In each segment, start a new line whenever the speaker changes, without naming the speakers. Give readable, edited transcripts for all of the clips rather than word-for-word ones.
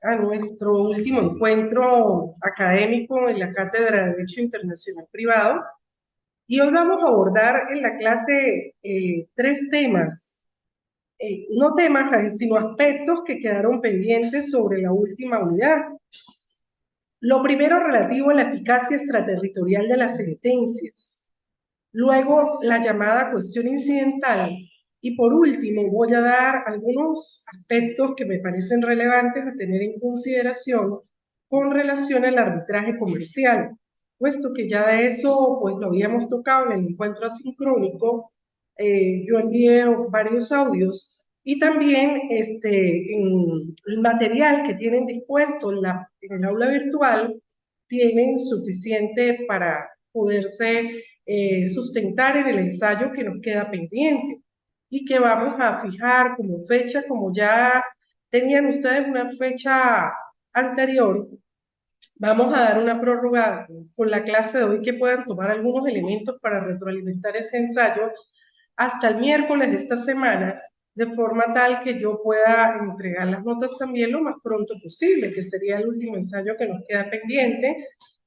a nuestro último encuentro académico en la Cátedra de Derecho Internacional Privado y hoy vamos a abordar en la clase tres temas, no temas, sino aspectos que quedaron pendientes sobre la última unidad. Lo primero relativo a la eficacia extraterritorial de las sentencias, luego la llamada cuestión incidental y por último voy a dar algunos aspectos que me parecen relevantes a tener en consideración con relación al arbitraje comercial, puesto que ya de eso pues lo habíamos tocado en el encuentro asincrónico. Yo envié varios audios y también en el material que tienen dispuesto en el aula virtual tienen suficiente para poderse sustentar en el ensayo que nos queda pendiente y que vamos a fijar como fecha, como ya tenían ustedes una fecha anterior, vamos a dar una prórroga con la clase de hoy que puedan tomar algunos elementos para retroalimentar ese ensayo hasta el miércoles de esta semana, de forma tal que yo pueda entregar las notas también lo más pronto posible, que sería el último ensayo que nos queda pendiente,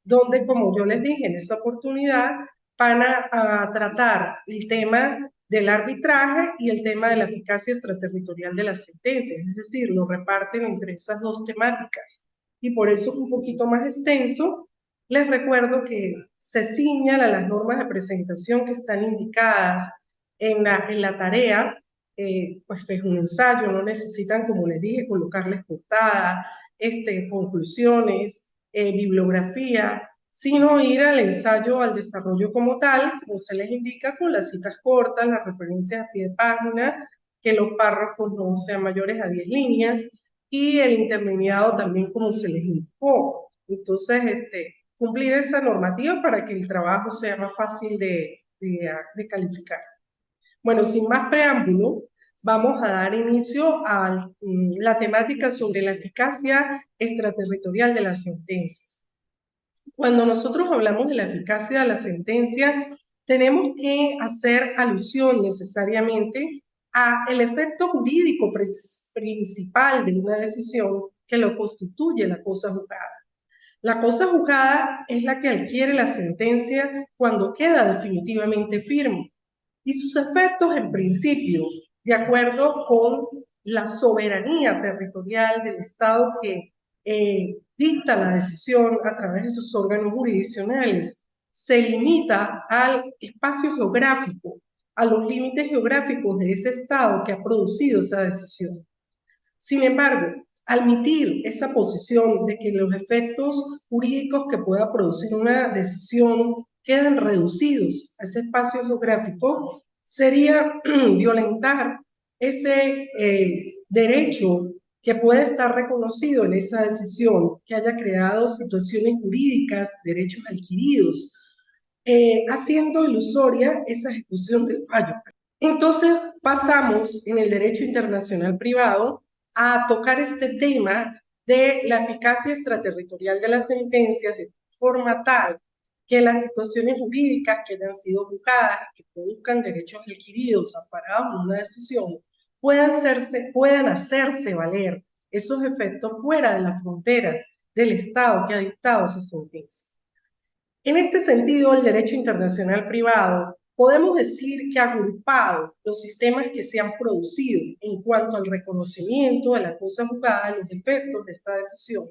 donde, como yo les dije en esa oportunidad, van a tratar el tema del arbitraje y el tema de la eficacia extraterritorial de las sentencias, es decir, lo reparten entre esas dos temáticas. Y por eso un poquito más extenso, les recuerdo que se ciñan a las normas de presentación que están indicadas en la tarea, pues es un ensayo, no necesitan, como les dije, colocarles portada, conclusiones, bibliografía, sino ir al ensayo, al desarrollo como tal, como se les indica, con las citas cortas, las referencias a pie de página, que los párrafos no sean mayores a 10 líneas, y el interlineado también como se les indicó. Entonces, cumplir esa normativa para que el trabajo sea más fácil de calificar. Bueno, sin más preámbulo, vamos a dar inicio a la temática sobre la eficacia extraterritorial de las sentencias. Cuando nosotros hablamos de la eficacia de la sentencia, tenemos que hacer alusión necesariamente a el efecto jurídico principal de una decisión que lo constituye la cosa juzgada. La cosa juzgada es la que adquiere la sentencia cuando queda definitivamente firme y sus efectos en principio, de acuerdo con la soberanía territorial del Estado que dicta la decisión a través de sus órganos jurisdiccionales, se limita al espacio geográfico, a los límites geográficos de ese Estado que ha producido esa decisión. Sin embargo, admitir esa posición de que los efectos jurídicos que pueda producir una decisión quedan reducidos a ese espacio geográfico sería violentar ese derecho que puede estar reconocido en esa decisión, que haya creado situaciones jurídicas, derechos adquiridos, haciendo ilusoria esa ejecución del fallo. Entonces pasamos en el derecho internacional privado a tocar este tema de la eficacia extraterritorial de las sentencias de forma tal que las situaciones jurídicas que hayan sido juzgadas, que produzcan derechos adquiridos amparados en una decisión, puedan hacerse valer esos efectos fuera de las fronteras del Estado que ha dictado esa sentencia. En este sentido, el derecho internacional privado podemos decir que ha agrupado los sistemas que se han producido en cuanto al reconocimiento de la cosa juzgada, los efectos de esta decisión,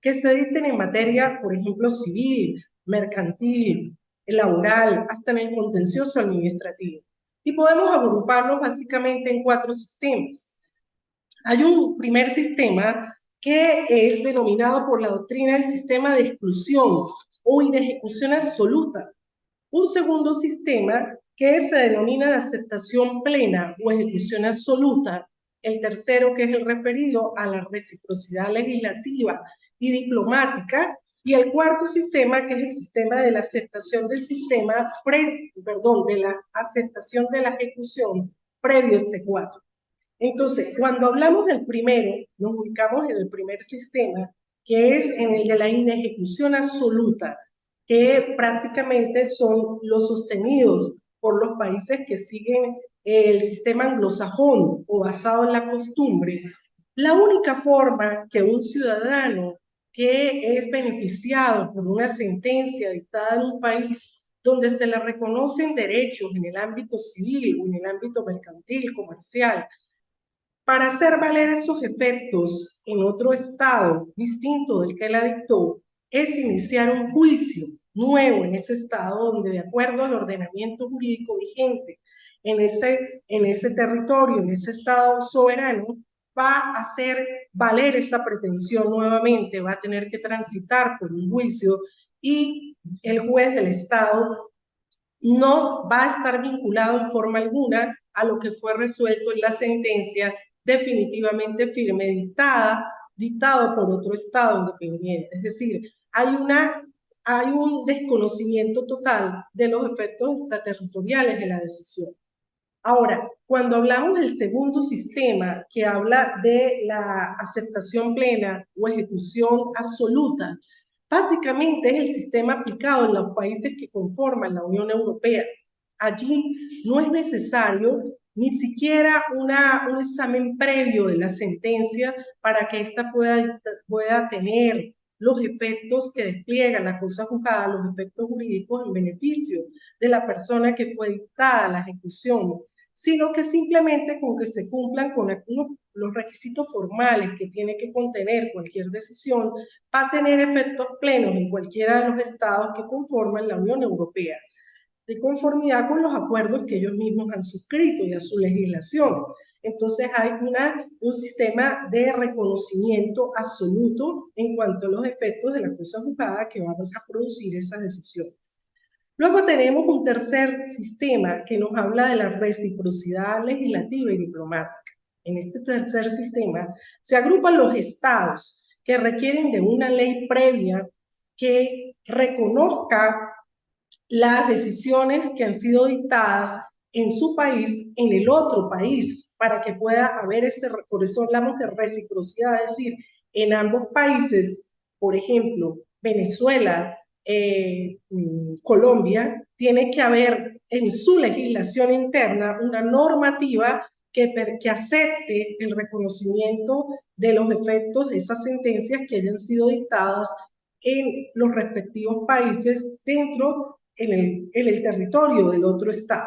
que se dicten en materia, por ejemplo, civil, mercantil, laboral, hasta en el contencioso administrativo. Y podemos agruparlos básicamente en 4 sistemas. Hay un primer sistema que es denominado por la doctrina el sistema de exclusión o inejecución absoluta. Un segundo sistema que se denomina de aceptación plena o ejecución absoluta. El tercero, que es el referido a la reciprocidad legislativa y diplomática. Y el cuarto sistema, que es el sistema de la aceptación del sistema, de la aceptación de la ejecución previo exequatur. Entonces, cuando hablamos del primero, nos ubicamos en el primer sistema, que es en el de la inejecución absoluta, que prácticamente son los sostenidos por los países que siguen el sistema anglosajón o basado en la costumbre, La única forma que un ciudadano que es beneficiado por una sentencia dictada en un país donde se le reconocen derechos en el ámbito civil o en el ámbito mercantil, comercial, para hacer valer esos efectos en otro estado distinto del que la dictó, es iniciar un juicio nuevo en ese estado donde, de acuerdo al ordenamiento jurídico vigente en ese territorio, en ese estado soberano, va a hacer valer esa pretensión nuevamente, va a tener que transitar por un juicio y el juez del estado no va a estar vinculado en forma alguna a lo que fue resuelto en la sentencia definitivamente firme dictado por otro estado independiente. Es decir, hay un desconocimiento total de los efectos extraterritoriales de la decisión. Ahora, cuando hablamos del segundo sistema, que habla de la aceptación plena o ejecución absoluta, básicamente es el sistema aplicado en los países que conforman la Unión Europea. Allí no es necesario ni siquiera un examen previo de la sentencia para que ésta pueda tener los efectos que despliega la cosa juzgada, los efectos jurídicos en beneficio de la persona que fue dictada la ejecución, sino que simplemente con que se cumplan con los requisitos formales que tiene que contener cualquier decisión, va a tener efectos plenos en cualquiera de los estados que conforman la Unión Europea, de conformidad con los acuerdos que ellos mismos han suscrito y a su legislación. Entonces hay un sistema de reconocimiento absoluto en cuanto a los efectos de la cosa juzgada que van a producir esas decisiones. Luego tenemos un tercer sistema que nos habla de la reciprocidad legislativa y diplomática. En este tercer sistema se agrupan los estados que requieren de una ley previa que reconozca las decisiones que han sido dictadas en su país, en el otro país, para que pueda haber por eso hablamos de reciprocidad, es decir, en ambos países, por ejemplo, Venezuela, Colombia, tiene que haber en su legislación interna una normativa que acepte el reconocimiento de los efectos de esas sentencias que hayan sido dictadas en los respectivos países dentro en el territorio del otro estado.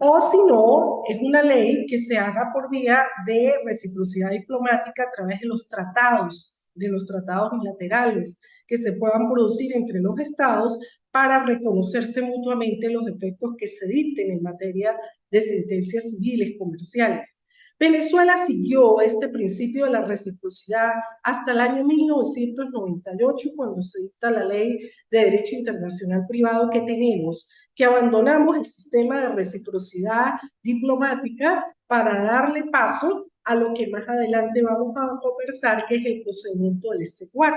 O si no, es una ley que se haga por vía de reciprocidad diplomática a través de los tratados bilaterales que se puedan producir entre los estados para reconocerse mutuamente los efectos que se dicten en materia de sentencias civiles comerciales. Venezuela siguió este principio de la reciprocidad hasta el año 1998, cuando se dicta la Ley de Derecho Internacional Privado que tenemos, que abandonamos el sistema de reciprocidad diplomática para darle paso a lo que más adelante vamos a conversar, que es el procedimiento del S4.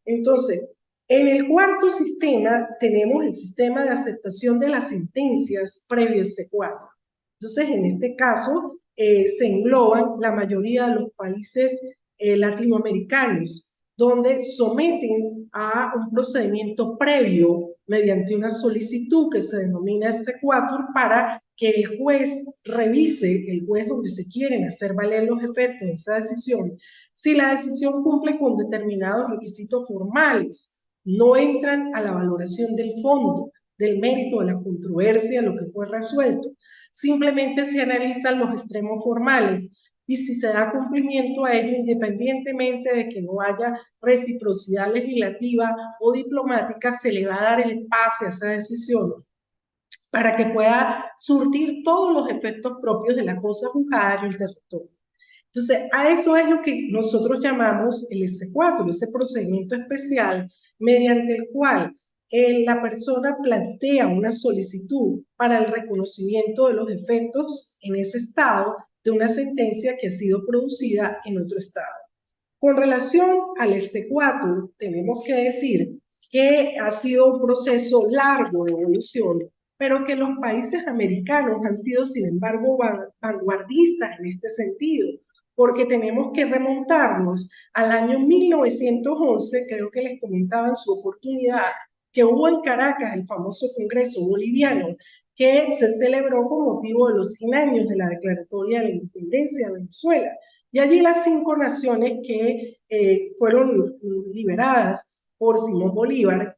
Entonces, en el cuarto sistema tenemos el sistema de aceptación de las sentencias previo S4. Entonces, en este caso, se engloban la mayoría de los países latinoamericanos, donde someten a un procedimiento previo mediante una solicitud que se denomina S4 para que el juez revise, el juez donde se quieren hacer valer los efectos de esa decisión, si la decisión cumple con determinados requisitos formales, no entran a la valoración del fondo, del mérito de la controversia, lo que fue resuelto. Simplemente se analizan los extremos formales y si se da cumplimiento a ello, independientemente de que no haya reciprocidad legislativa o diplomática, se le va a dar el pase a esa decisión para que pueda surtir todos los efectos propios de la cosa juzgada en el territorio. Entonces, a eso es lo que nosotros llamamos el S4, ese procedimiento especial mediante el cual la persona plantea una solicitud para el reconocimiento de los efectos en ese estado de una sentencia que ha sido producida en otro estado. Con relación al S4, tenemos que decir que ha sido un proceso largo de evolución, pero que los países americanos han sido, sin embargo, vanguardistas en este sentido, porque tenemos que remontarnos al año 1911, creo que les comentaba en su oportunidad, que hubo en Caracas el famoso Congreso Boliviano, que se celebró con motivo de los 100 años de la declaratoria de la independencia de Venezuela. Y allí las 5 naciones que fueron liberadas por Simón Bolívar,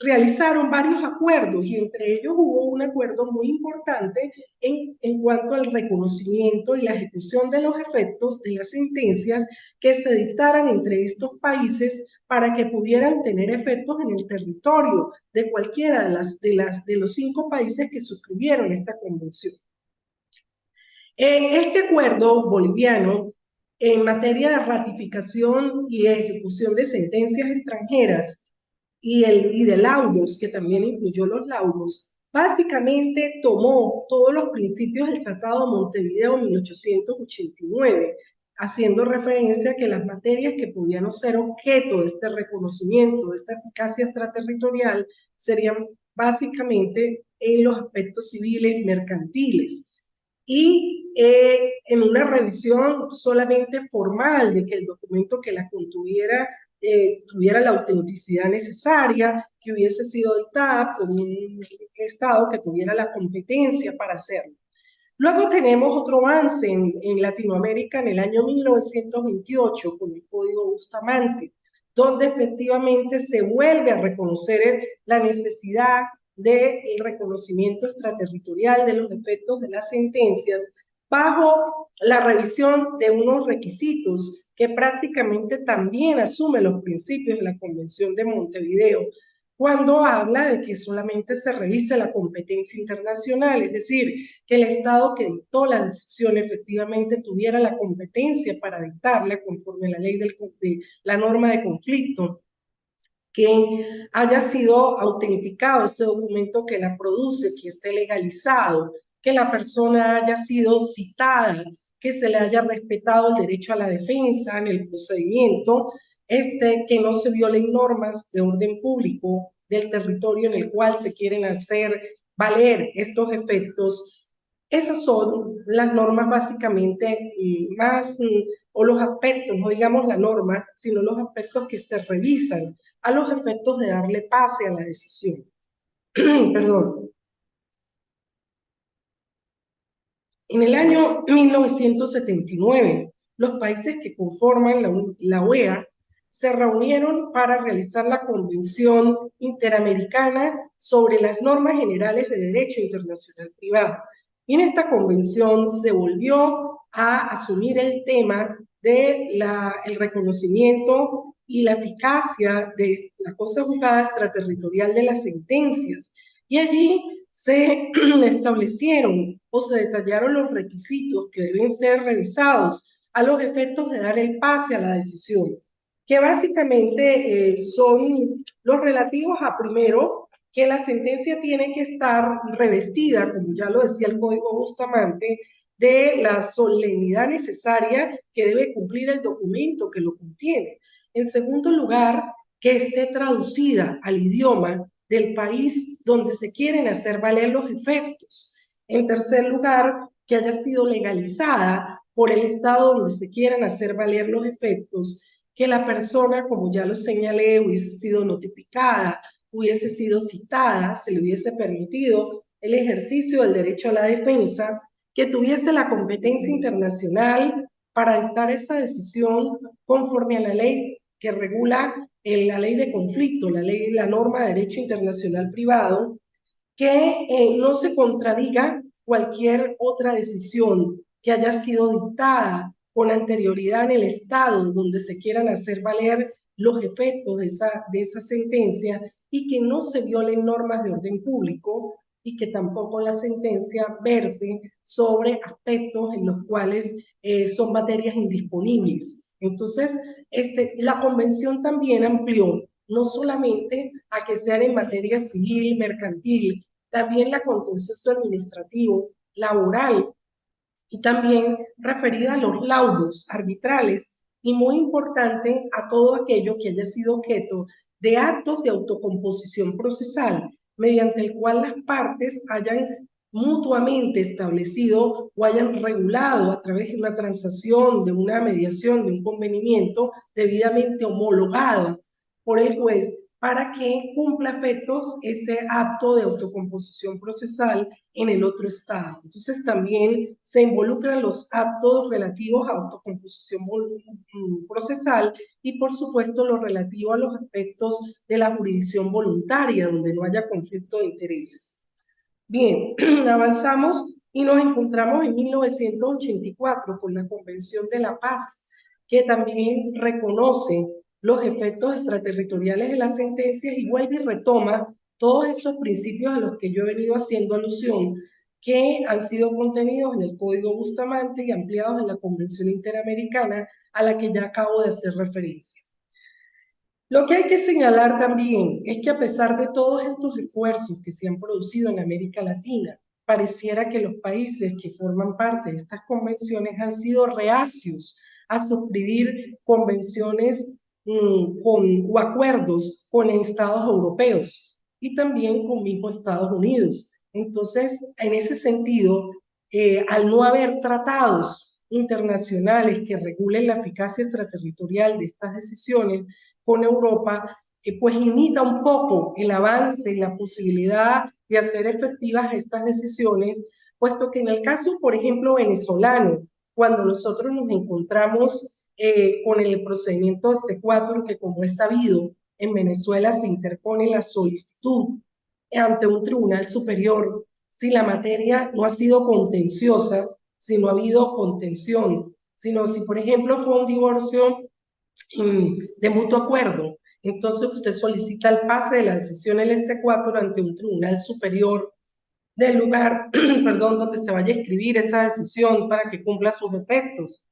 realizaron varios acuerdos y entre ellos hubo un acuerdo muy importante en cuanto al reconocimiento y la ejecución de los efectos de las sentencias que se dictaran entre estos países para que pudieran tener efectos en el territorio de cualquiera de los 5 países que suscribieron esta convención. Este acuerdo boliviano en materia de ratificación y ejecución de sentencias extranjeras y de laudos, que también incluyó los laudos, básicamente tomó todos los principios del Tratado de Montevideo en 1889, haciendo referencia a que las materias que podían ser objeto de este reconocimiento, de esta eficacia extraterritorial, serían básicamente en los aspectos civiles mercantiles. Y en una revisión solamente formal de que el documento que la contuviera tuviera la autenticidad necesaria, que hubiese sido dictada por un Estado que tuviera la competencia para hacerlo. Luego tenemos otro avance en Latinoamérica en el año 1928 con el Código Bustamante, donde efectivamente se vuelve a reconocer la necesidad del reconocimiento extraterritorial de los efectos de las sentencias bajo la revisión de unos requisitos que prácticamente también asume los principios de la Convención de Montevideo, cuando habla de que solamente se revise la competencia internacional, es decir, que el Estado que dictó la decisión efectivamente tuviera la competencia para dictarla conforme a la ley de la norma de conflicto, que haya sido autenticado ese documento que la produce, que esté legalizado, que la persona haya sido citada, que se le haya respetado el derecho a la defensa en el procedimiento, que no se violen normas de orden público del territorio en el cual se quieren hacer valer estos efectos. Esas son las normas básicamente más, o los aspectos, no digamos la norma, sino los aspectos que se revisan a los efectos de darle pase a la decisión. Perdón. En el año 1979, los países que conforman la OEA se reunieron para realizar la Convención Interamericana sobre las normas generales de derecho internacional privado. Y en esta convención se volvió a asumir el tema del reconocimiento y la eficacia de la cosa juzgada extraterritorial de las sentencias. Y allí se establecieron o se detallaron los requisitos que deben ser revisados a los efectos de dar el pase a la decisión, que básicamente son los relativos a, primero, que la sentencia tiene que estar revestida, como ya lo decía el Código Bustamante, de la solemnidad necesaria que debe cumplir el documento que lo contiene. En segundo lugar, que esté traducida al idioma del país donde se quieren hacer valer los efectos. En tercer lugar, que haya sido legalizada por el Estado donde se quieran hacer valer los efectos, que la persona, como ya lo señalé, hubiese sido notificada, hubiese sido citada, se le hubiese permitido el ejercicio del derecho a la defensa, que tuviese la competencia internacional para dictar esa decisión conforme a la ley que regula la ley de conflicto, la norma de derecho internacional privado, que no se contradiga cualquier otra decisión que haya sido dictada con anterioridad en el Estado donde se quieran hacer valer los efectos de esa sentencia y que no se violen normas de orden público y que tampoco la sentencia verse sobre aspectos en los cuales son materias indisponibles. Entonces, la convención también amplió no solamente a que sean en materia civil, mercantil, también la contencioso administrativo, laboral y también referida a los laudos arbitrales y muy importante a todo aquello que haya sido objeto de actos de autocomposición procesal mediante el cual las partes hayan mutuamente establecido o hayan regulado a través de una transacción, de una mediación, de un convenimiento debidamente homologado por el juez para que cumpla efectos ese acto de autocomposición procesal en el otro estado. Entonces también se involucran los actos relativos a autocomposición procesal y por supuesto lo relativo a los aspectos de la jurisdicción voluntaria, donde no haya conflicto de intereses. Bien, avanzamos y nos encontramos en 1984 con la Convención de la Paz, que también reconoce los efectos extraterritoriales de las sentencias y vuelve y retoma todos estos principios a los que yo he venido haciendo alusión, que han sido contenidos en el Código Bustamante y ampliados en la Convención Interamericana a la que ya acabo de hacer referencia. Lo que hay que señalar también es que a pesar de todos estos esfuerzos que se han producido en América Latina, pareciera que los países que forman parte de estas convenciones han sido reacios a suscribir convenciones o acuerdos con estados europeos y también con mismos Estados Unidos. Entonces, en ese sentido, al no haber tratados internacionales que regulen la eficacia extraterritorial de estas decisiones con Europa, pues limita un poco el avance y la posibilidad de hacer efectivas estas decisiones, puesto que en el caso, por ejemplo, venezolano, cuando nosotros nos encontramos con el procedimiento de C4, que como es sabido, en Venezuela se interpone la solicitud ante un tribunal superior si la materia no ha sido contenciosa, si no ha habido contención, sino si, por ejemplo, fue un divorcio de mutuo acuerdo. Entonces usted solicita el pase de la decisión LC4 ante un tribunal superior del lugar, perdón, donde se vaya a escribir esa decisión para que cumpla sus efectos.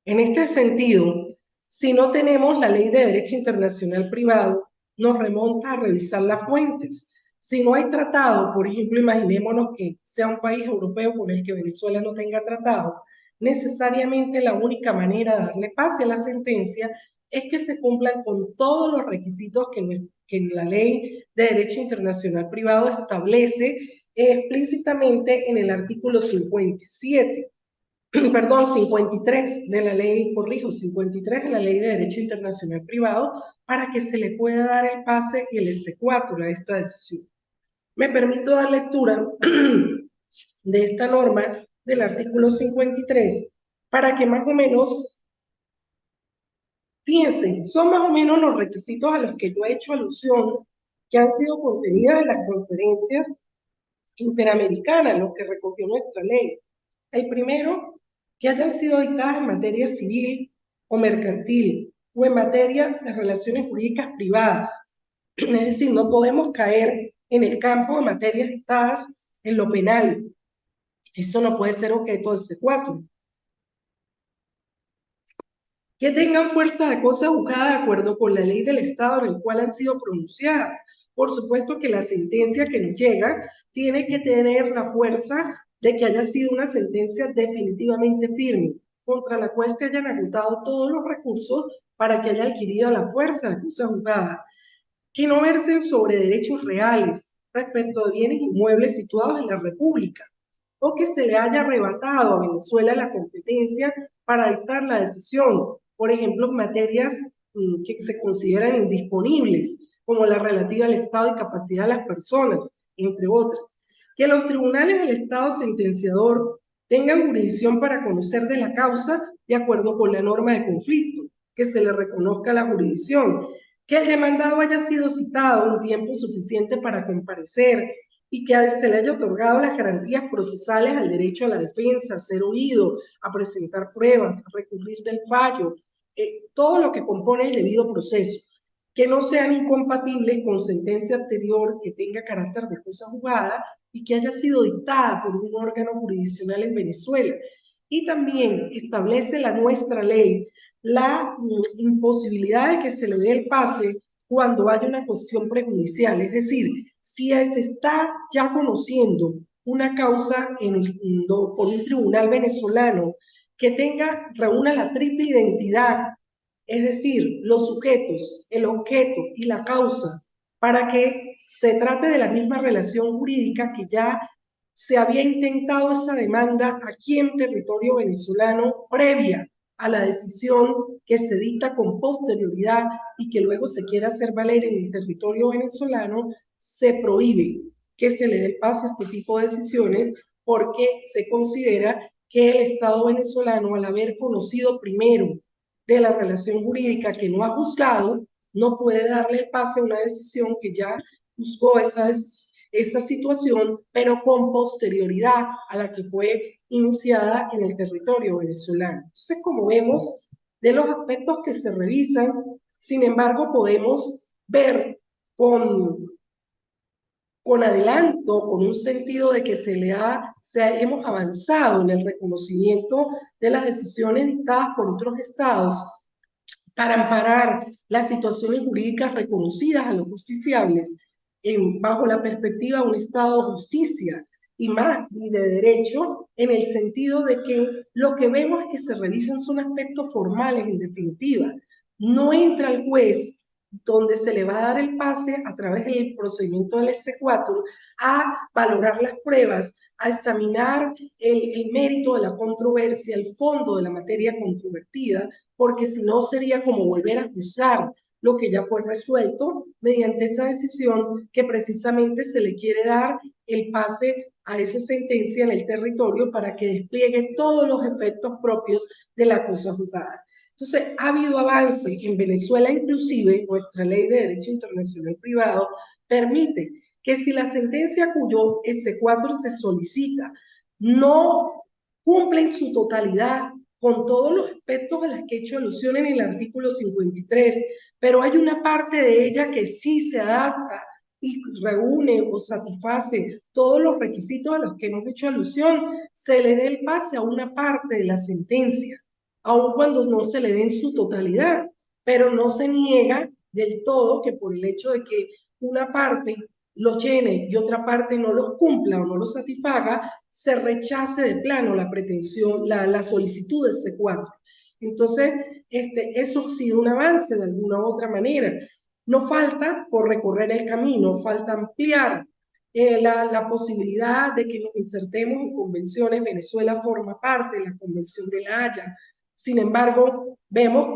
En este sentido, si no tenemos la ley de derecho internacional privado, nos remonta a revisar las fuentes. Si no hay tratado, por ejemplo, imaginémonos que sea un país europeo con el que Venezuela no tenga tratado, necesariamente la única manera de darle pase a la sentencia es que se cumplan con todos los requisitos que la ley de derecho internacional privado establece explícitamente en el artículo 57. Perdón, 53 de la ley, corrijo, 53 de la Ley de Derecho Internacional Privado, para que se le pueda dar el pase y el S4 a esta decisión. Me permito dar lectura de esta norma del artículo 53 para que más o menos, fíjense, son más o menos los requisitos a los que yo he hecho alusión que han sido contenidas en las conferencias interamericanas, lo que recogió nuestra ley. El primero, que hayan sido dictadas en materia civil o mercantil o en materia de relaciones jurídicas privadas. Es decir, no podemos caer en el campo de materias dictadas en lo penal. Eso no puede ser objeto de C4. Que tengan fuerza de cosa juzgada de acuerdo con la ley del Estado en el cual han sido pronunciadas. Por supuesto que la sentencia que nos llega tiene que tener la fuerza de que haya sido una sentencia definitivamente firme, contra la cual se hayan agotado todos los recursos para que haya adquirido la fuerza de cosa juzgada. Que no versen sobre derechos reales respecto de bienes inmuebles situados en la República, o que se le haya arrebatado a Venezuela la competencia para dictar la decisión, por ejemplo, en materias que se consideran indisponibles, como la relativa al estado y capacidad de las personas, entre otras. Que los tribunales del Estado sentenciador tengan jurisdicción para conocer de la causa de acuerdo con la norma de conflicto, que se le reconozca la jurisdicción, que el demandado haya sido citado un tiempo suficiente para comparecer y que se le haya otorgado las garantías procesales al derecho a la defensa, a ser oído, a presentar pruebas, a recurrir del fallo, todo lo que compone el debido proceso, que no sean incompatibles con sentencia anterior que tenga carácter de cosa juzgada y que haya sido dictada por un órgano jurisdiccional en Venezuela. Y también establece nuestra ley la imposibilidad de que se le dé el pase cuando haya una cuestión prejudicial, es decir, si se está ya conociendo una causa por un tribunal venezolano que reúna la triple identidad, es decir, los sujetos, el objeto y la causa, para que se trate de la misma relación jurídica que ya se había intentado esa demanda aquí en territorio venezolano previa a la decisión que se dicta con posterioridad y que luego se quiera hacer valer en el territorio venezolano, se prohíbe que se le dé el pase a este tipo de decisiones porque se considera que el Estado venezolano, al haber conocido primero de la relación jurídica que no ha juzgado, no puede darle el pase a una decisión que ya juzgó esa situación, pero con posterioridad a la que fue iniciada en el territorio venezolano. Entonces, como vemos, de los aspectos que se revisan, sin embargo, podemos ver con adelanto, con un sentido de que hemos avanzado en el reconocimiento de las decisiones dictadas por otros estados para amparar las situaciones jurídicas reconocidas a los justiciables bajo la perspectiva de un Estado de justicia y de derecho, en el sentido de que lo que vemos es que se revisan son aspectos formales, en definitiva. No entra el juez donde se le va a dar el pase a través del procedimiento del S4 a valorar las pruebas, a examinar el mérito de la controversia, el fondo de la materia controvertida, porque si no sería como volver a juzgar lo que ya fue resuelto mediante esa decisión que precisamente se le quiere dar el pase a esa sentencia en el territorio para que despliegue todos los efectos propios de la cosa juzgada. Entonces, ha habido avance en Venezuela, inclusive nuestra ley de derecho internacional privado permite que si la sentencia cuyo S4 se solicita no cumple en su totalidad con todos los aspectos a los que he hecho alusión en el artículo 53, pero hay una parte de ella que sí se adapta y reúne o satisface todos los requisitos a los que hemos hecho alusión, se le dé el pase a una parte de la sentencia, aun cuando no se le dé en su totalidad, pero no se niega del todo que por el hecho de que una parte los llene y otra parte no los cumpla o no los satisfaga, se rechace de plano la pretensión, la solicitud de C4. Entonces, eso ha sido un avance de alguna u otra manera. No falta por recorrer el camino, falta ampliar la posibilidad de que nos insertemos en convenciones. Venezuela forma parte de la Convención de La Haya. Sin embargo, vemos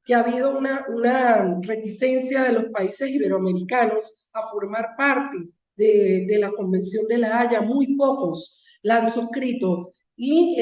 que ha habido una reticencia de los países iberoamericanos a formar parte de la Convención de La Haya. Muy pocos la han suscrito y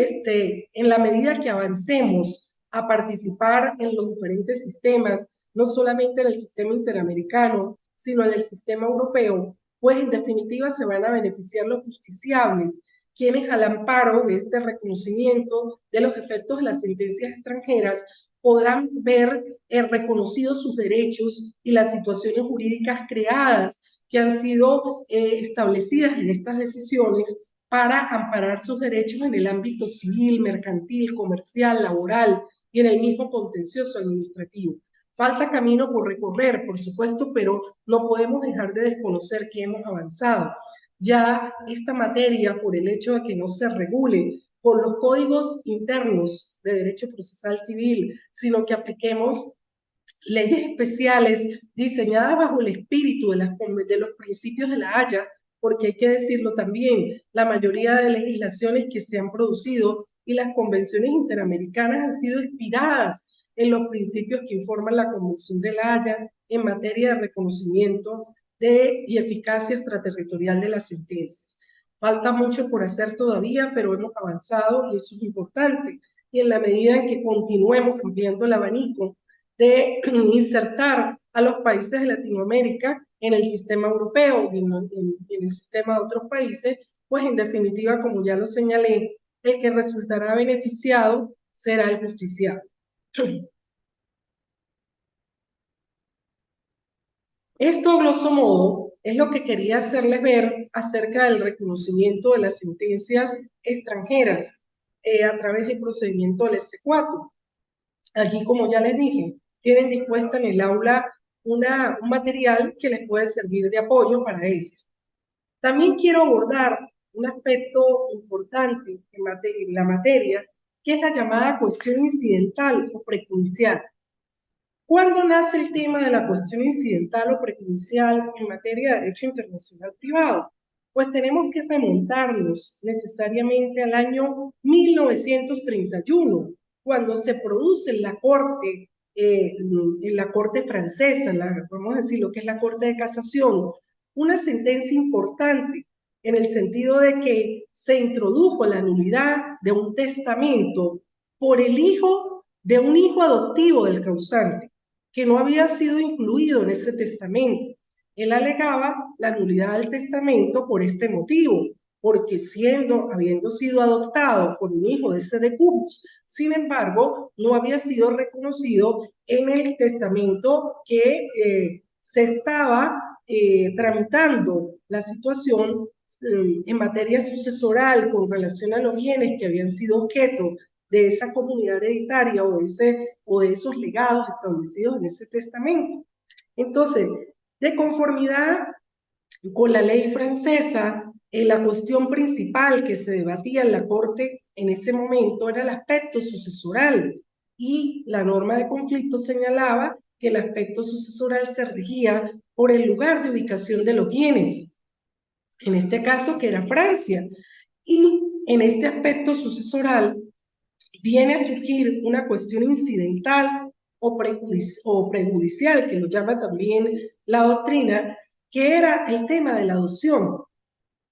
en la medida que avancemos a participar en los diferentes sistemas, no solamente en el sistema interamericano, sino en el sistema europeo, pues en definitiva se van a beneficiar los justiciables, quienes al amparo de este reconocimiento de los efectos de las sentencias extranjeras podrán ver reconocidos sus derechos y las situaciones jurídicas creadas que han sido establecidas en estas decisiones para amparar sus derechos en el ámbito civil, mercantil, comercial, laboral y en el mismo contencioso administrativo. Falta camino por recorrer, por supuesto, pero no podemos dejar de desconocer que hemos avanzado. Ya esta materia, por el hecho de que no se regule con los códigos internos de derecho procesal civil, sino que apliquemos leyes especiales diseñadas bajo el espíritu de los principios de La Haya, porque hay que decirlo también, la mayoría de legislaciones que se han producido y las convenciones interamericanas han sido inspiradas en los principios que informan la Convención de La Haya en materia de reconocimiento y eficacia extraterritorial de las sentencias. Falta mucho por hacer todavía, pero hemos avanzado y eso es importante. Y en la medida en que continuemos ampliando el abanico de insertar a los países de Latinoamérica en el sistema europeo y en el sistema de otros países, pues en definitiva, como ya lo señalé, el que resultará beneficiado será el justiciado. Esto, a grosso modo, es lo que quería hacerles ver acerca del reconocimiento de las sentencias extranjeras a través del procedimiento del S4. Allí, como ya les dije, tienen dispuesta en el aula un material que les puede servir de apoyo para eso. También quiero abordar un aspecto importante en la materia, que es la llamada cuestión incidental o prejuicial. ¿Cuándo nace el tema de la cuestión incidental o prejuicial en materia de derecho internacional privado? Pues tenemos que remontarnos necesariamente al año 1931, cuando se produce en la corte francesa, vamos a decir lo que es la Corte de Casación, una sentencia importante en el sentido de que se introdujo la nulidad de un testamento por el hijo de un hijo adoptivo del causante, que no había sido incluido en ese testamento. Él alegaba la nulidad del testamento por este motivo, porque habiendo sido adoptado por un hijo de ese decujus, sin embargo, no había sido reconocido en el testamento que se estaba tramitando la situación en materia sucesoral con relación a los bienes que habían sido objeto de esa comunidad hereditaria o de esos legados establecidos en ese testamento. Entonces, de conformidad con la ley francesa, la cuestión principal que se debatía en la Corte en ese momento era el aspecto sucesoral, y la norma de conflicto señalaba que el aspecto sucesoral se regía por el lugar de ubicación de los bienes, en este caso que era Francia. Y en este aspecto sucesoral viene a surgir una cuestión incidental o prejudicial, que lo llama también la doctrina, que era el tema de la adopción,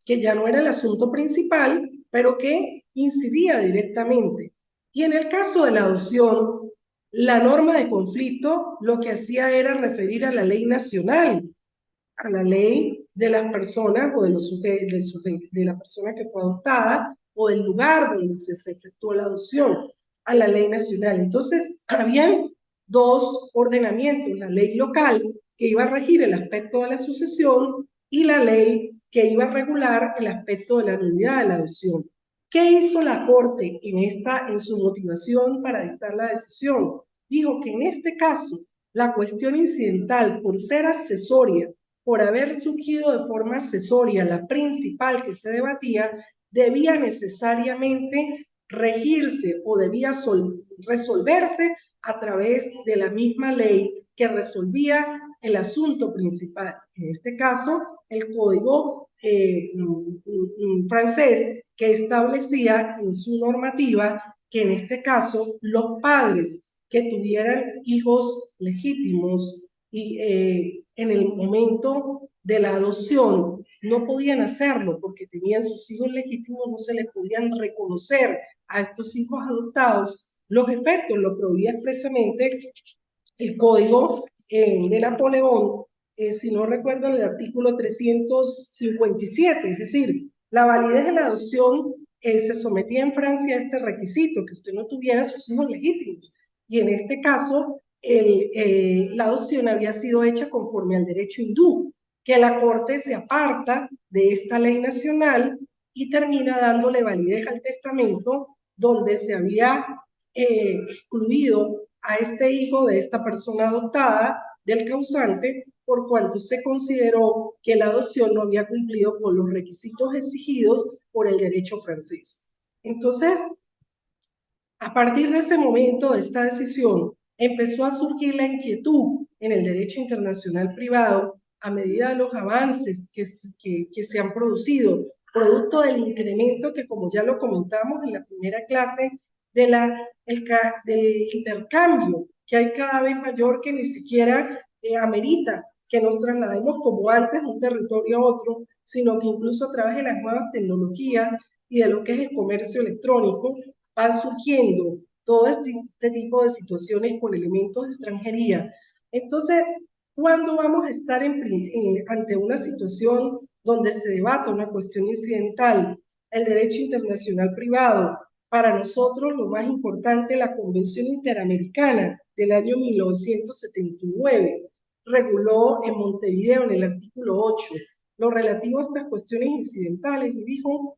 que ya no era el asunto principal, pero que incidía directamente. Y en el caso de la adopción, la norma de conflicto lo que hacía era referir a la ley nacional, a la ley de las personas o de la persona que fue adoptada o del lugar donde se efectuó la adopción, a la ley nacional. Entonces, habían dos ordenamientos: la ley local, que iba a regir el aspecto de la sucesión, y la ley que iba a regular el aspecto de la nulidad de la adopción. ¿Qué hizo la Corte en su motivación para dictar la decisión? Dijo que en este caso la cuestión incidental, por ser accesoria, por haber surgido de forma accesoria la principal que se debatía, debía necesariamente regirse o debía resolverse a través de la misma ley que resolvía el asunto principal. En este caso, el código francés, que establecía en su normativa que en este caso los padres que tuvieran hijos legítimos y en el momento de la adopción no podían hacerlo porque tenían sus hijos legítimos, no se les podían reconocer a estos hijos adoptados los efectos, lo prohibía expresamente el código de Napoleón, si no recuerdo, en el artículo 357, es decir, la validez de la adopción se sometía en Francia a este requisito, que usted no tuviera sus hijos legítimos, y en este caso la adopción había sido hecha conforme al derecho hindú, que la Corte se aparta de esta ley nacional y termina dándole validez al testamento donde se había excluido a este hijo de esta persona adoptada del causante, por cuanto se consideró que la adopción no había cumplido con los requisitos exigidos por el derecho francés. Entonces, a partir de ese momento, de esta decisión, empezó a surgir la inquietud en el derecho internacional privado a medida de los avances que se han producido, producto del incremento que, como ya lo comentamos en la primera clase, del intercambio que hay cada vez mayor, que ni siquiera amerita que nos traslademos como antes de un territorio a otro, sino que incluso a través de las nuevas tecnologías y de lo que es el comercio electrónico, van surgiendo todo este tipo de situaciones con elementos de extranjería. Entonces, ¿cuándo vamos a estar ante una situación donde se debata una cuestión incidental? El derecho internacional privado. Para nosotros, lo más importante, la Convención Interamericana del año 1979 reguló en Montevideo, en el artículo 8, lo relativo a estas cuestiones incidentales, y dijo: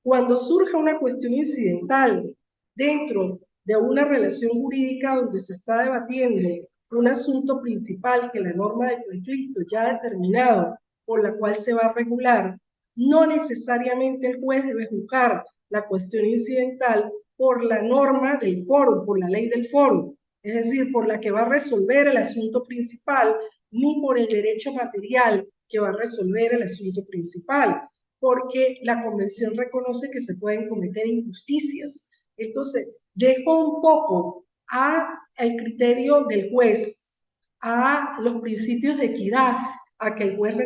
cuando surja una cuestión incidental dentro de una relación jurídica donde se está debatiendo un asunto principal que la norma de conflicto ya ha determinado por la cual se va a regular, no necesariamente el juez debe juzgar la cuestión incidental por la norma del foro, por la ley del foro, es decir, por la que va a resolver el asunto principal, ni por el derecho material que va a resolver el asunto principal, porque la Convención reconoce que se pueden cometer injusticias. Entonces, dejo un poco al criterio del juez, a los principios de equidad, a que el juez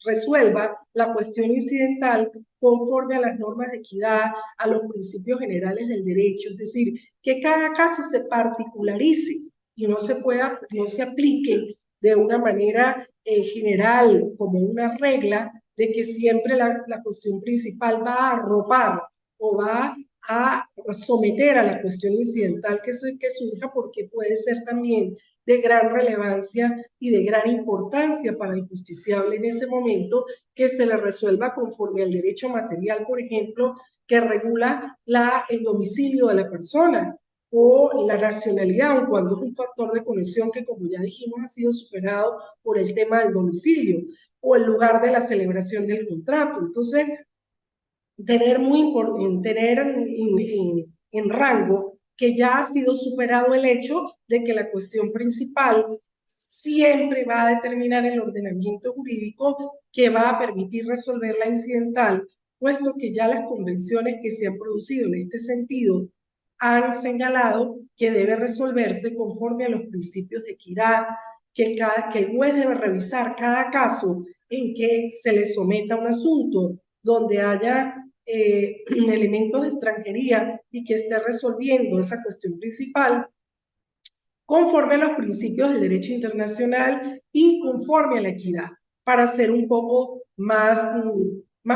resuelva la cuestión incidental conforme a las normas de equidad, a los principios generales del derecho, es decir, que cada caso se particularice y no se aplique de una manera general como una regla de que siempre la cuestión principal va a arropar o va a someter a la cuestión incidental que surja, porque puede ser también de gran relevancia y de gran importancia para el justiciable en ese momento que se le resuelva conforme al derecho material, por ejemplo, que regula el domicilio de la persona o la nacionalidad, cuando es un factor de conexión que, como ya dijimos, ha sido superado por el tema del domicilio o el lugar de la celebración del contrato. Entonces, tener en rango que ya ha sido superado el hecho de que la cuestión principal siempre va a determinar el ordenamiento jurídico que va a permitir resolver la incidental, puesto que ya las convenciones que se han producido en este sentido han señalado que debe resolverse conforme a los principios de equidad, que el juez debe revisar cada caso en que se le someta un asunto donde haya elementos de extranjería y que esté resolviendo esa cuestión principal conforme a los principios del derecho internacional y conforme a la equidad, para ser un poco más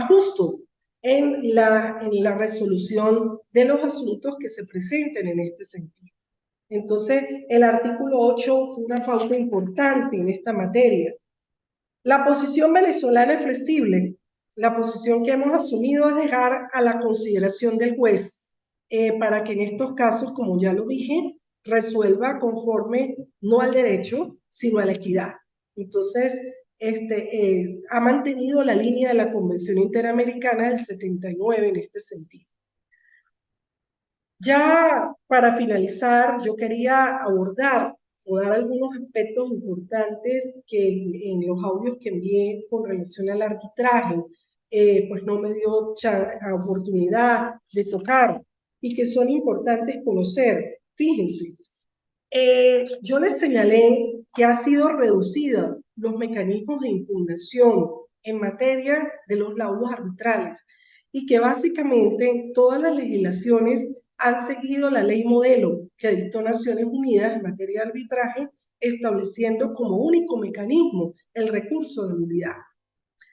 justo en la resolución de los asuntos que se presenten en este sentido. Entonces, el artículo 8 fue una pauta importante en esta materia. La posición venezolana es flexible. La posición que hemos asumido es dejar a la consideración del juez para que en estos casos, como ya lo dije, resuelva conforme no al derecho, sino a la equidad. Entonces, ha mantenido la línea de la Convención Interamericana del 79 en este sentido. Ya para finalizar, yo quería abordar o dar algunos aspectos importantes que en los audios que envié con relación al arbitraje, pues no me dio oportunidad de tocar y que son importantes conocer. Fíjense, yo les señalé que ha sido reducida los mecanismos de impugnación en materia de los laudos arbitrales y que básicamente todas las legislaciones han seguido la ley modelo que dictó Naciones Unidas en materia de arbitraje, estableciendo como único mecanismo el recurso de nulidad.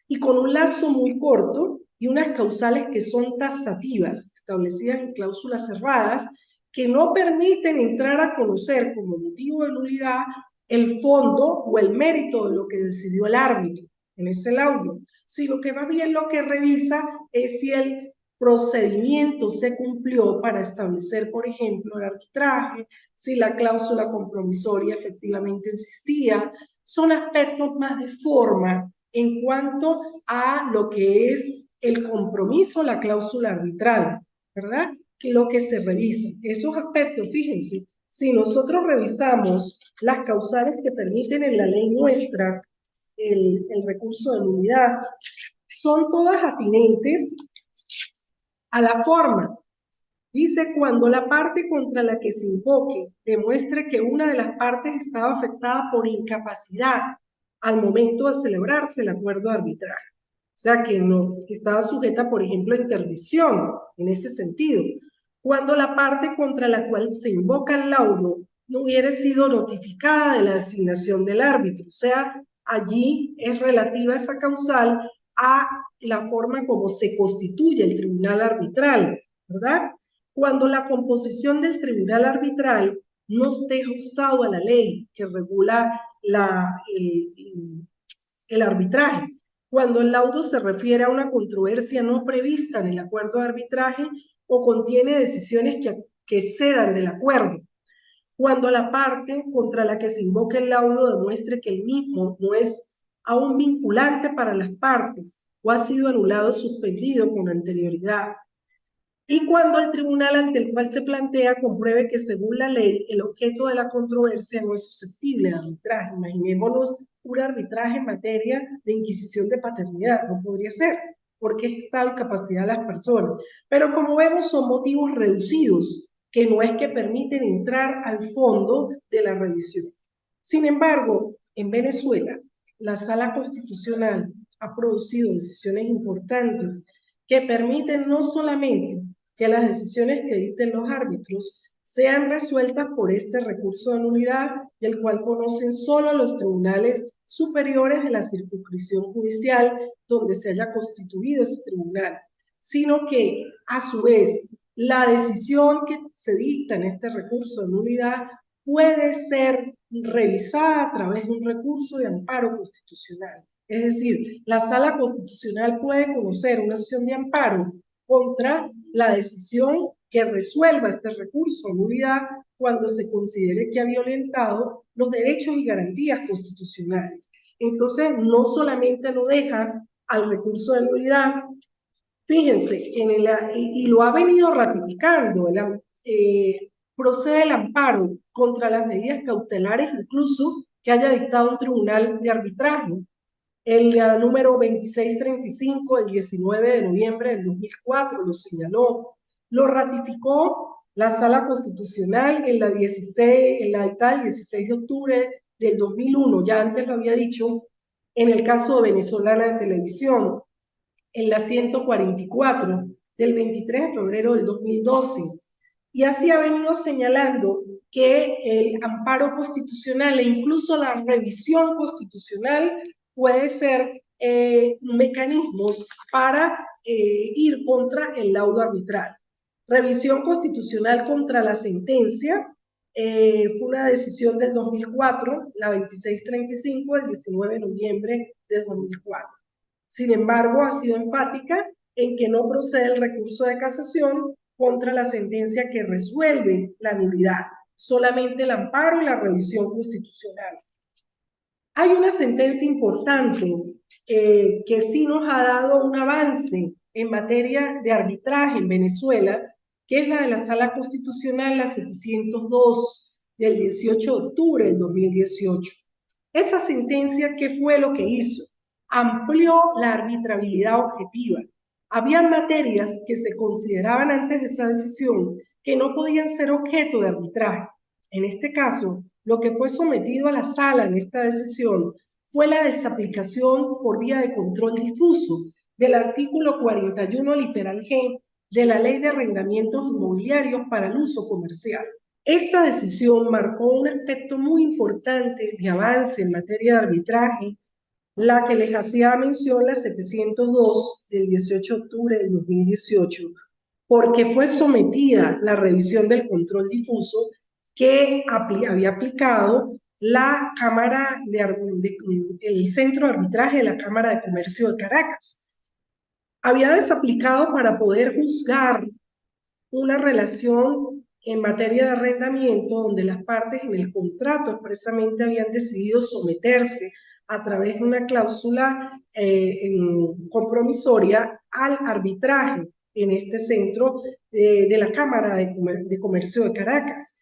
Y con un lazo muy corto y unas causales que son taxativas, establecidas en cláusulas cerradas, que no permiten entrar a conocer como motivo de nulidad el fondo o el mérito de lo que decidió el árbitro en ese laudo, sino que más bien lo que revisa es si el procedimiento se cumplió para establecer, por ejemplo, el arbitraje, si la cláusula compromisoria efectivamente existía. Son aspectos más de forma en cuanto a lo que es el compromiso, la cláusula arbitral, ¿verdad? Que lo que se revisa. Esos aspectos, fíjense, si nosotros revisamos las causales que permiten en la ley nuestra el recurso de nulidad, son todas atinentes a la forma. Dice, cuando la parte contra la que se invoque demuestre que una de las partes estaba afectada por incapacidad al momento de celebrarse el acuerdo de arbitraje. O sea, que estaba sujeta, por ejemplo, a interdicción en ese sentido. Cuando la parte contra la cual se invoca el laudo no hubiera sido notificada de la designación del árbitro. O sea, allí es relativa esa causal a la forma como se constituye el tribunal arbitral, ¿verdad? Cuando la composición del tribunal arbitral no esté ajustado a la ley que regula el arbitraje, cuando el laudo se refiere a una controversia no prevista en el acuerdo de arbitraje o contiene decisiones que excedan del acuerdo, cuando la parte contra la que se invoca el laudo demuestre que el mismo no es aún vinculante para las partes o ha sido anulado o suspendido con anterioridad, y cuando el tribunal ante el cual se plantea compruebe que según la ley el objeto de la controversia no es susceptible de arbitraje. Imaginémonos un arbitraje en materia de inquisición de paternidad, no podría ser. por qué estado y capacidad de las personas. Pero como vemos, son motivos reducidos, que no es que permiten entrar al fondo de la revisión. Sin embargo, en Venezuela, la Sala Constitucional ha producido decisiones importantes que permiten no solamente que las decisiones que dicten los árbitros sean resueltas por este recurso de nulidad, el cual conocen solo los tribunales superiores de la circunscripción judicial donde se haya constituido ese tribunal, sino que a su vez la decisión que se dicta en este recurso de nulidad puede ser revisada a través de un recurso de amparo constitucional. Es decir, la Sala Constitucional puede conocer una acción de amparo contra la decisión que resuelva este recurso de nulidad cuando se considere que ha violentado los derechos y garantías constitucionales. Entonces, no solamente lo deja al recurso de nulidad, fíjense, y lo ha venido ratificando, procede el amparo contra las medidas cautelares, incluso que haya dictado un tribunal de arbitraje. El número 2635 del 19 de noviembre del 2004 lo señaló, lo ratificó la Sala Constitucional en la dictada el 16 de octubre del 2001, ya antes lo había dicho, en el caso de Venezolana de Televisión, en la 144 del 23 de febrero del 2012. Y así ha venido señalando que el amparo constitucional e incluso la revisión constitucional puede ser mecanismos para ir contra el laudo arbitral. Revisión constitucional contra la sentencia fue una decisión del 2004, la 2635 del 19 de noviembre de 2004. Sin embargo, ha sido enfática en que no procede el recurso de casación contra la sentencia que resuelve la nulidad, solamente el amparo y la revisión constitucional. Hay una sentencia importante que sí nos ha dado un avance en materia de arbitraje en Venezuela, que es la de la Sala Constitucional, la 702 del 18 de octubre del 2018. Esa sentencia, ¿qué fue lo que hizo? Amplió la arbitrabilidad objetiva. Había materias que se consideraban antes de esa decisión que no podían ser objeto de arbitraje. En este caso, lo que fue sometido a la sala en esta decisión fue la desaplicación por vía de control difuso del artículo 41 literal G de la Ley de Arrendamientos Inmobiliarios para el uso comercial. Esta decisión marcó un aspecto muy importante de avance en materia de arbitraje, la que les hacía mención, la 702 del 18 de octubre del 2018, porque fue sometida la revisión del control difuso que había aplicado la Cámara el Centro de Arbitraje de la Cámara de Comercio de Caracas. Había desaplicado para poder juzgar una relación en materia de arrendamiento donde las partes en el contrato expresamente habían decidido someterse a través de una cláusula compromisoria al arbitraje en este centro de la Cámara de Comercio de Caracas.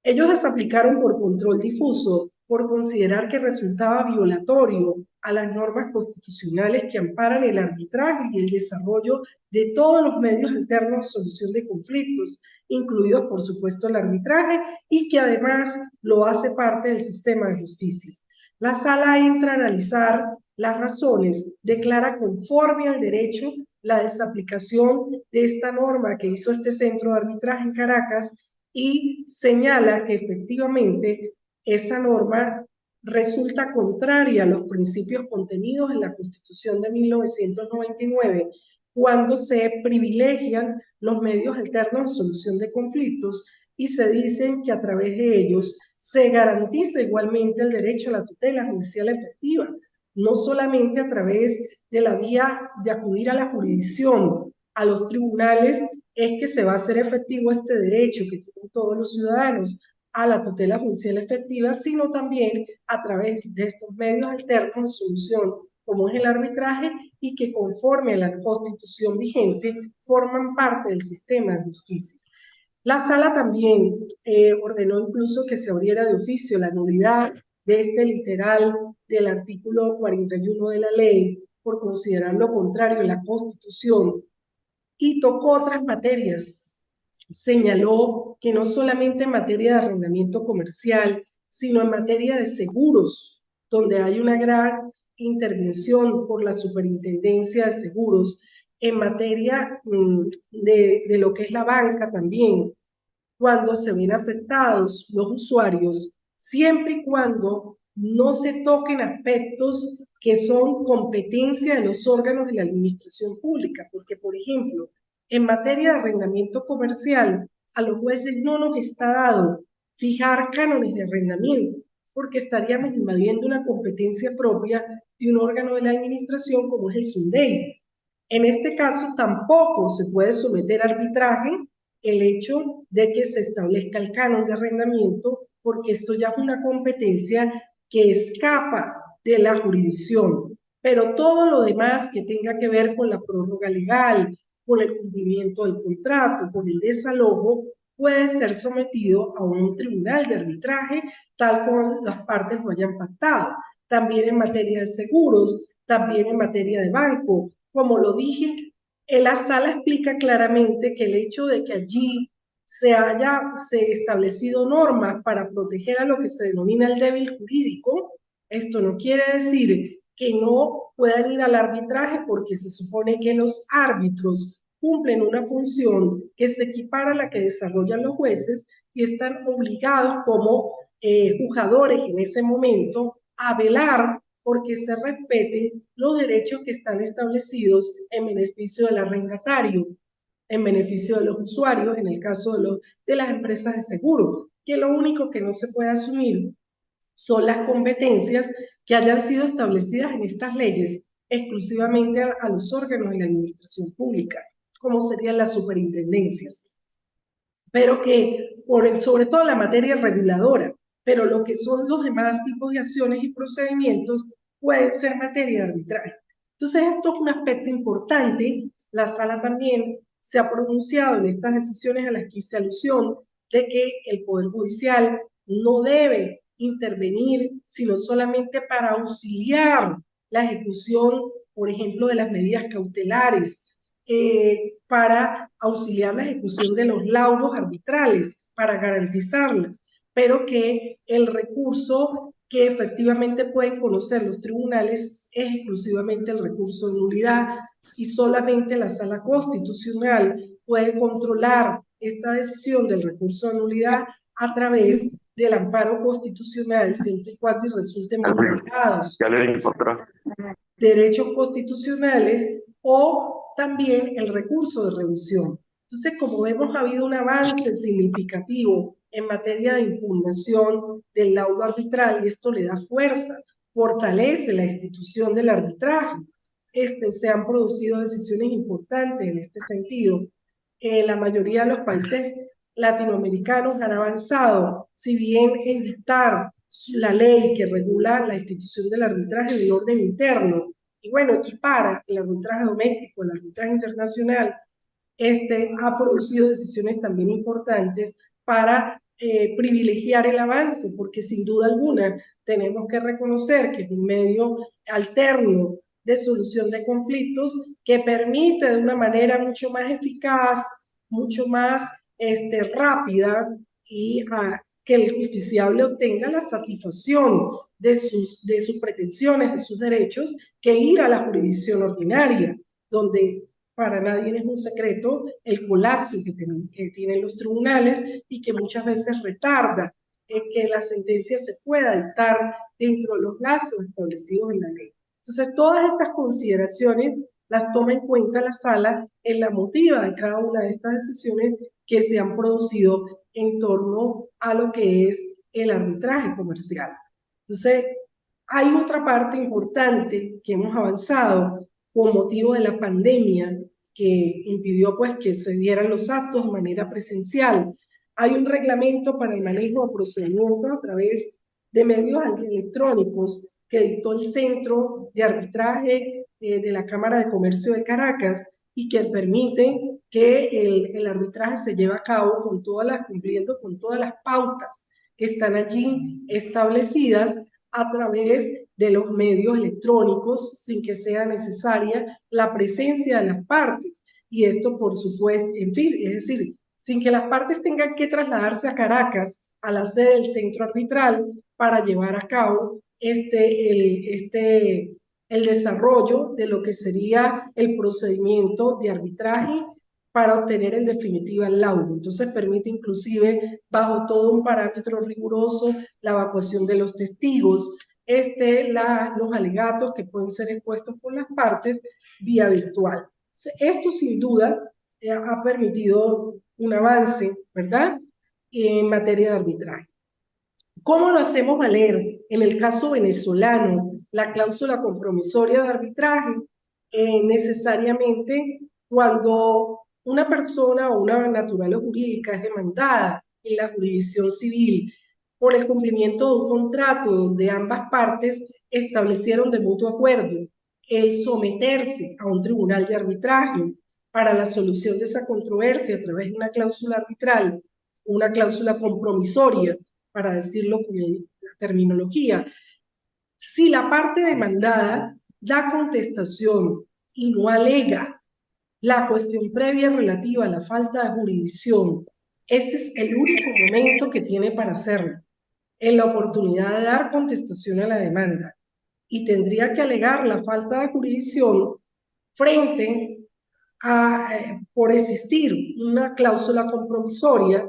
Ellos desaplicaron por control difuso, por considerar que resultaba violatorio a las normas constitucionales que amparan el arbitraje y el desarrollo de todos los medios alternos de solución de conflictos, incluidos por supuesto el arbitraje, y que además lo hace parte del sistema de justicia. La sala entra a analizar las razones, declara conforme al derecho la desaplicación de esta norma que hizo este centro de arbitraje en Caracas y señala que efectivamente esa norma resulta contraria a los principios contenidos en la Constitución de 1999 cuando se privilegian los medios alternos de solución de conflictos y se dicen que a través de ellos se garantiza igualmente el derecho a la tutela judicial efectiva, no solamente a través de la vía de acudir a la jurisdicción, a los tribunales, es que se va a hacer efectivo este derecho que tienen todos los ciudadanos a la tutela judicial efectiva, sino también a través de estos medios alternos de solución, como es el arbitraje, y que conforme a la Constitución vigente forman parte del sistema de justicia. La sala también ordenó incluso que se abriera de oficio la nulidad de este literal del artículo 41 de la ley, por considerar lo contrario en la Constitución y tocó otras materias. Señaló que no solamente en materia de arrendamiento comercial, sino en materia de seguros, donde hay una gran intervención por la Superintendencia de Seguros, en materia de lo que es la banca también, cuando se ven afectados los usuarios, siempre y cuando no se toquen aspectos que son competencia de los órganos de la administración pública, porque, por ejemplo, en materia de arrendamiento comercial, a los jueces no nos está dado fijar cánones de arrendamiento, porque estaríamos invadiendo una competencia propia de un órgano de la administración como es el SUNDEI. En este caso, tampoco se puede someter a arbitraje el hecho de que se establezca el canon de arrendamiento, porque esto ya es una competencia que escapa de la jurisdicción. Pero todo lo demás que tenga que ver con la prórroga legal, con el cumplimiento del contrato, con el desalojo, puede ser sometido a un tribunal de arbitraje, tal como las partes lo hayan pactado. También en materia de seguros, también en materia de banco. Como lo dije, la sala explica claramente que el hecho de que allí se establecido normas para proteger a lo que se denomina el débil jurídico, esto no quiere decir que no puedan ir al arbitraje, porque se supone que los árbitros cumplen una función que se equipara a la que desarrollan los jueces y están obligados como juzgadores en ese momento a velar porque se respeten los derechos que están establecidos en beneficio del arrendatario, en beneficio de los usuarios, en el caso de las empresas de seguro, que lo único que no se puede asumir son las competencias que hayan sido establecidas en estas leyes exclusivamente a los órganos de la administración pública, como serían las superintendencias, pero que sobre todo la materia reguladora, pero lo que son los demás tipos de acciones y procedimientos pueden ser materia de arbitraje. Entonces esto es un aspecto importante. La sala también se ha pronunciado en estas decisiones a las que hice alusión de que el Poder Judicial no debe intervenir, sino solamente para auxiliar la ejecución, por ejemplo, de las medidas cautelares, para auxiliar la ejecución de los laudos arbitrales, para garantizarlas, pero que el recurso que efectivamente pueden conocer los tribunales es exclusivamente el recurso de nulidad, y solamente la Sala Constitucional puede controlar esta decisión del recurso de nulidad a través del amparo constitucional, siempre y cuando resulten vulnerados derechos constitucionales, o también el recurso de revisión. Entonces, como vemos, ha habido un avance significativo en materia de impugnación del laudo arbitral, y esto le da fuerza, fortalece la institución del arbitraje. Se han producido decisiones importantes en este sentido. La mayoría de los países latinoamericanos han avanzado, si bien en dictar la ley que regula la institución del arbitraje del orden interno, y bueno, equipara el arbitraje doméstico, el arbitraje internacional, ha producido decisiones también importantes para privilegiar el avance, porque sin duda alguna tenemos que reconocer que es un medio alterno de solución de conflictos que permite de una manera mucho más eficaz, mucho más rápida, y que el justiciable obtenga la satisfacción de sus pretensiones, de sus derechos, que ir a la jurisdicción ordinaria, donde para nadie es un secreto el colapso que tienen los tribunales, y que muchas veces retarda que la sentencia se pueda dictar dentro de los plazos establecidos en la ley. Entonces, todas estas consideraciones las toma en cuenta la sala en la motiva de cada una de estas decisiones que se han producido en torno a lo que es el arbitraje comercial. Entonces, hay otra parte importante que hemos avanzado con motivo de la pandemia, que impidió pues que se dieran los actos de manera presencial. Hay un reglamento para el manejo de procedimientos a través de medios electrónicos que dictó el Centro de Arbitraje de la Cámara de Comercio de Caracas, y que permite que el arbitraje se lleve a cabo cumpliendo con todas las pautas que están allí establecidas, a través de los medios electrónicos sin que sea necesaria la presencia de las partes. Y esto, por supuesto, en fin, es decir, sin que las partes tengan que trasladarse a Caracas, a la sede del centro arbitral, para llevar a cabo el desarrollo de lo que sería el procedimiento de arbitraje para obtener en definitiva el laudo. Entonces permite inclusive, bajo todo un parámetro riguroso, la evacuación de los testigos, los alegatos que pueden ser expuestos por las partes vía virtual. Esto sin duda ha permitido un avance, ¿verdad?, en materia de arbitraje. ¿Cómo lo hacemos valer? En el caso venezolano, la cláusula compromisoria de arbitraje, necesariamente cuando una persona o una natural o jurídica es demandada en la jurisdicción civil por el cumplimiento de un contrato donde ambas partes establecieron de mutuo acuerdo el someterse a un tribunal de arbitraje para la solución de esa controversia a través de una cláusula arbitral, una cláusula compromisoria, para decirlo con la terminología. Si la parte demandada da contestación y no alega la cuestión previa relativa a la falta de jurisdicción, ese es el único momento que tiene para hacerlo, en la oportunidad de dar contestación a la demanda. Y tendría que alegar la falta de jurisdicción frente a, por existir una cláusula compromisoria,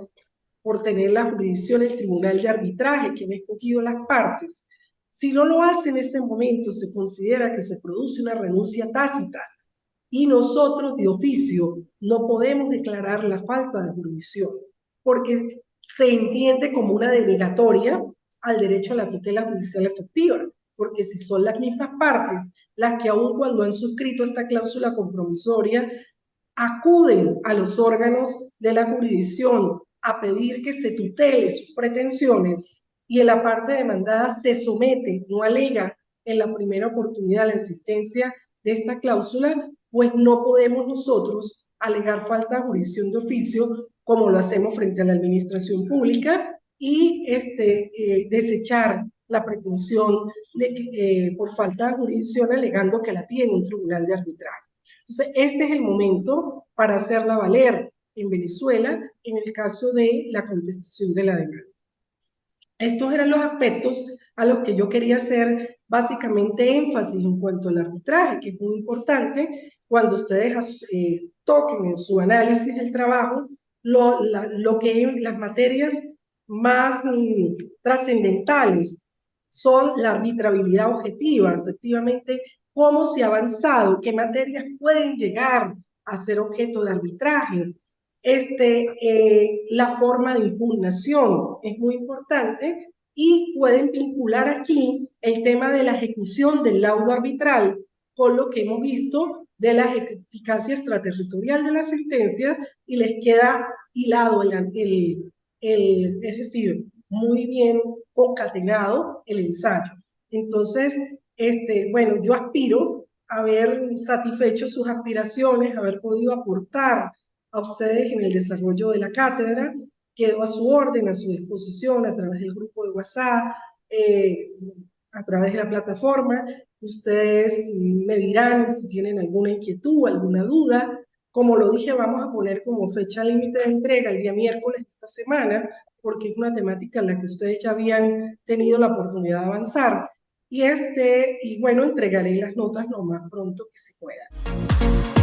por tener la jurisdicción del tribunal de arbitraje que han escogido las partes. Si no lo hace en ese momento, se considera que se produce una renuncia tácita y nosotros de oficio no podemos declarar la falta de jurisdicción porque se entiende como una denegatoria al derecho a la tutela judicial efectiva, porque si son las mismas partes las que aun cuando han suscrito esta cláusula compromisoria acuden a los órganos de la jurisdicción a pedir que se tutele sus pretensiones y en la parte demandada se somete, no alega en la primera oportunidad la existencia de esta cláusula, pues no podemos nosotros alegar falta de jurisdicción de oficio como lo hacemos frente a la administración pública y desechar la pretensión por falta de jurisdicción alegando que la tiene un tribunal de arbitraje. Entonces, este es el momento para hacerla valer en Venezuela en el caso de la contestación de la demanda. Estos eran los aspectos a los que yo quería hacer básicamente énfasis en cuanto al arbitraje, que es muy importante cuando ustedes toquen en su análisis del trabajo las materias más trascendentales son la arbitrabilidad objetiva, efectivamente, cómo se ha avanzado, qué materias pueden llegar a ser objeto de arbitraje, la forma de impugnación es muy importante y pueden vincular aquí el tema de la ejecución del laudo arbitral con lo que hemos visto de la eficacia extraterritorial de las sentencias y les queda hilado es decir, muy bien concatenado el ensayo. Entonces, bueno, yo aspiro a haber satisfecho sus aspiraciones, haber podido aportar a ustedes en el desarrollo de la cátedra. Quedo a su orden, a su disposición a través del grupo de WhatsApp, a través de la plataforma. Ustedes me dirán si tienen alguna inquietud, alguna duda. Como lo dije, vamos a poner como fecha límite de entrega el día miércoles de esta semana, porque es una temática en la que ustedes ya habían tenido la oportunidad de avanzar. Y bueno, entregaré las notas lo más pronto que se pueda.